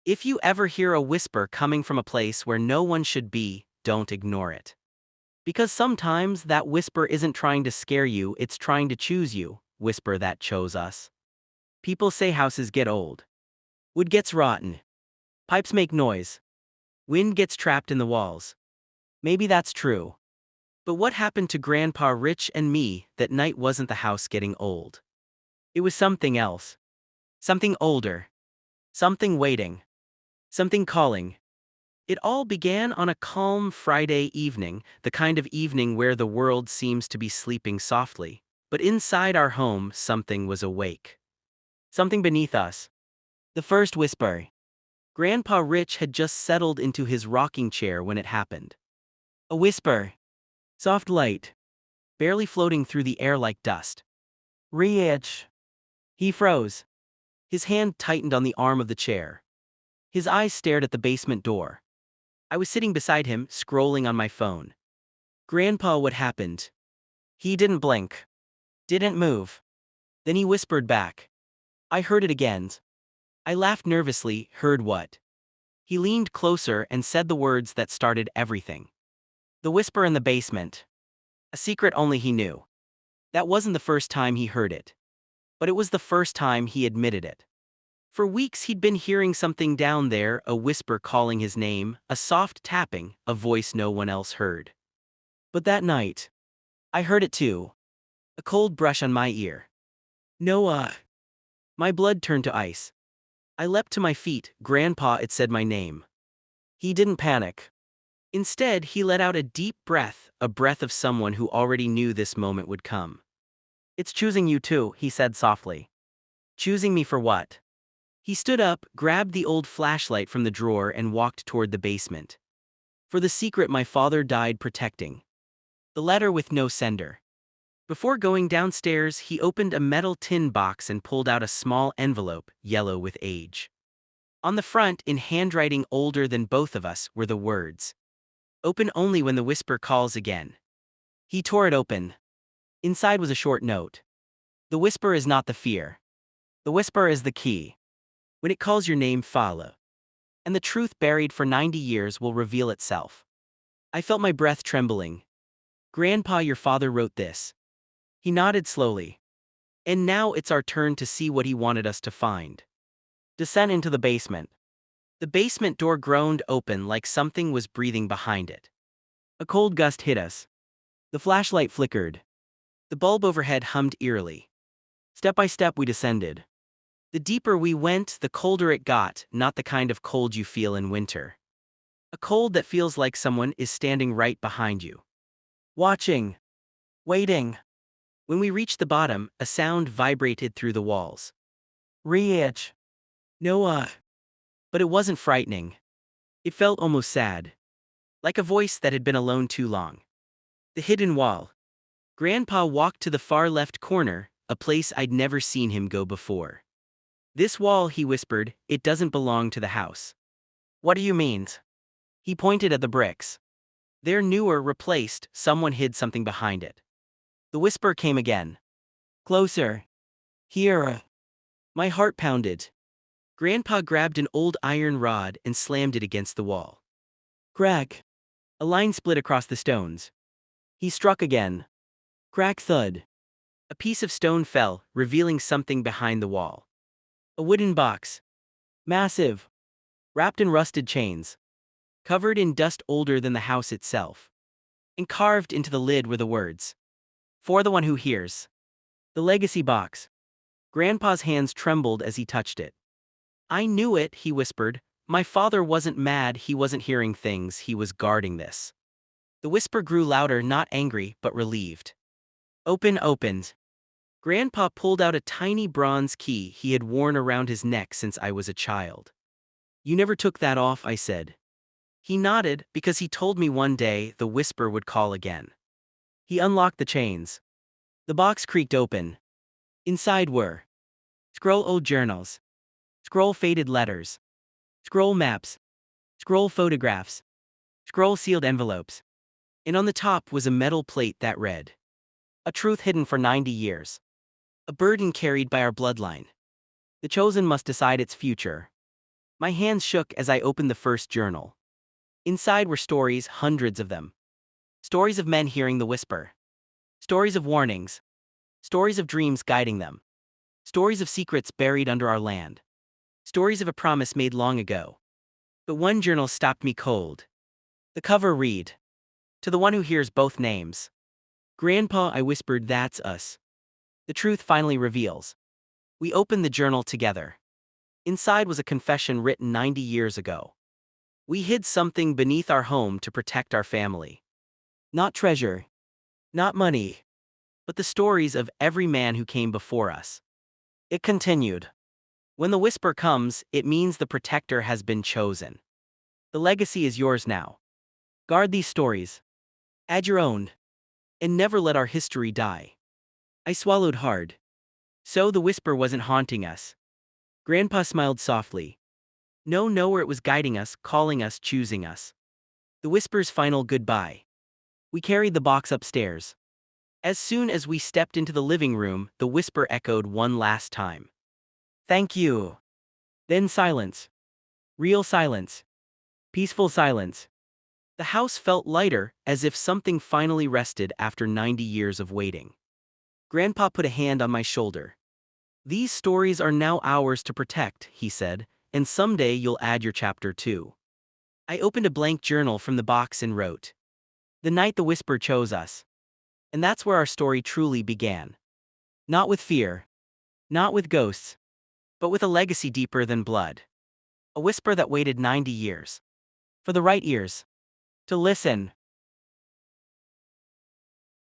If you ever hear a whisper coming from a place where no one should be, don't ignore it. Because sometimes that whisper isn't trying to scare you, it's trying to choose you. Whisper that chose us. People say houses get old. Wood gets rotten. Pipes make noise. Wind gets trapped in the walls. Maybe that's true. But what happened to Grandpa Rich and me that night wasn't the house getting old. It was something else. Something older. Something waiting. Something calling. It all began on a calm Friday evening, the kind of evening where the world seems to be sleeping softly. But inside our home, something was awake. Something beneath us. The first whisper. Grandpa Rich had just settled into his rocking chair when it happened. A whisper. Soft light. Barely floating through the air like dust. Rich. He froze. His hand tightened on the arm of the chair. His eyes stared at the basement door. I was sitting beside him, scrolling on my phone. Grandpa, what happened? He didn't blink. Didn't move. Then he whispered back. I heard it again. I laughed nervously. Heard what? He leaned closer and said the words that started everything. The whisper in the basement. A secret only he knew. That wasn't the first time he heard it. But it was the first time he admitted it. For weeks he'd been hearing something down there, a whisper calling his name, a soft tapping, a voice no one else heard. But that night, I heard it too. A cold brush on my ear. Noah. My blood turned to ice. I leapt to my feet. Grandpa, it said my name. He didn't panic. Instead, he let out a deep breath, a breath of someone who already knew this moment would come. It's choosing you too, he said softly. Choosing me for what? He stood up, grabbed the old flashlight from the drawer and walked toward the basement. For the secret my father died protecting. The letter with no sender. Before going downstairs, he opened a metal tin box and pulled out a small envelope, yellow with age. On the front, in handwriting older than both of us, were the words. Open only when the whisper calls again. He tore it open. Inside was a short note. The whisper is not the fear. The whisper is the key. When it calls your name, follow. And the truth buried for 90 years will reveal itself. I felt my breath trembling. Grandpa, your father wrote this. He nodded slowly. And now it's our turn to see what he wanted us to find. Descent into the basement. The basement door groaned open like something was breathing behind it. A cold gust hit us. The flashlight flickered. The bulb overhead hummed eerily. Step by step we descended. The deeper we went, the colder it got, not the kind of cold you feel in winter. A cold that feels like someone is standing right behind you. Watching. Waiting. When we reached the bottom, a sound vibrated through the walls. Rich. Noah. But it wasn't frightening. It felt almost sad. Like a voice that had been alone too long. The hidden wall. Grandpa walked to the far left corner, a place I'd never seen him go before. This wall, he whispered, it doesn't belong to the house. What do you mean? He pointed at the bricks. They're newer, replaced, someone hid something behind it. The whisper came again. Closer. Here. My heart pounded. Grandpa grabbed an old iron rod and slammed it against the wall. Crack. A line split across the stones. He struck again. Crack, thud. A piece of stone fell, revealing something behind the wall. A wooden box. Massive. Wrapped in rusted chains. Covered in dust older than the house itself. And carved into the lid were the words. For the one who hears. The legacy box. Grandpa's hands trembled as he touched it. I knew it, he whispered. My father wasn't mad, he wasn't hearing things, he was guarding this. The whisper grew louder, not angry, but relieved. Opened. Grandpa pulled out a tiny bronze key he had worn around his neck since I was a child. You never took that off, I said. He nodded, because he told me one day the whisper would call again. He unlocked the chains. The box creaked open. Inside were scroll old journals, scroll faded letters, scroll maps, scroll photographs, scroll sealed envelopes. And on the top was a metal plate that read, a truth hidden for 90 years. A burden carried by our bloodline. The chosen must decide its future. My hands shook as I opened the first journal. Inside were stories, hundreds of them. Stories of men hearing the whisper. Stories of warnings. Stories of dreams guiding them. Stories of secrets buried under our land. Stories of a promise made long ago. But one journal stopped me cold. The cover read, "To the one who hears both names." "Grandpa," I whispered, "that's us." The truth finally reveals. We opened the journal together. Inside was a confession written 90 years ago. We hid something beneath our home to protect our family. Not treasure, not money, but the stories of every man who came before us. It continued. When the whisper comes, it means the protector has been chosen. The legacy is yours now. Guard these stories. Add your own. And never let our history die. I swallowed hard. So the whisper wasn't haunting us. Grandpa smiled softly. No, it was guiding us, calling us, choosing us. The whisper's final goodbye. We carried the box upstairs. As soon as we stepped into the living room, the whisper echoed one last time. "Thank you." Then silence. Real silence. Peaceful silence. The house felt lighter, as if something finally rested after 90 years of waiting. Grandpa put a hand on my shoulder. "These stories are now ours to protect," he said, "and someday you'll add your chapter too." I opened a blank journal from the box and wrote, "The night the whisper chose us." And that's where our story truly began. Not with fear. Not with ghosts. But with a legacy deeper than blood. A whisper that waited 90 years. For the right ears to listen.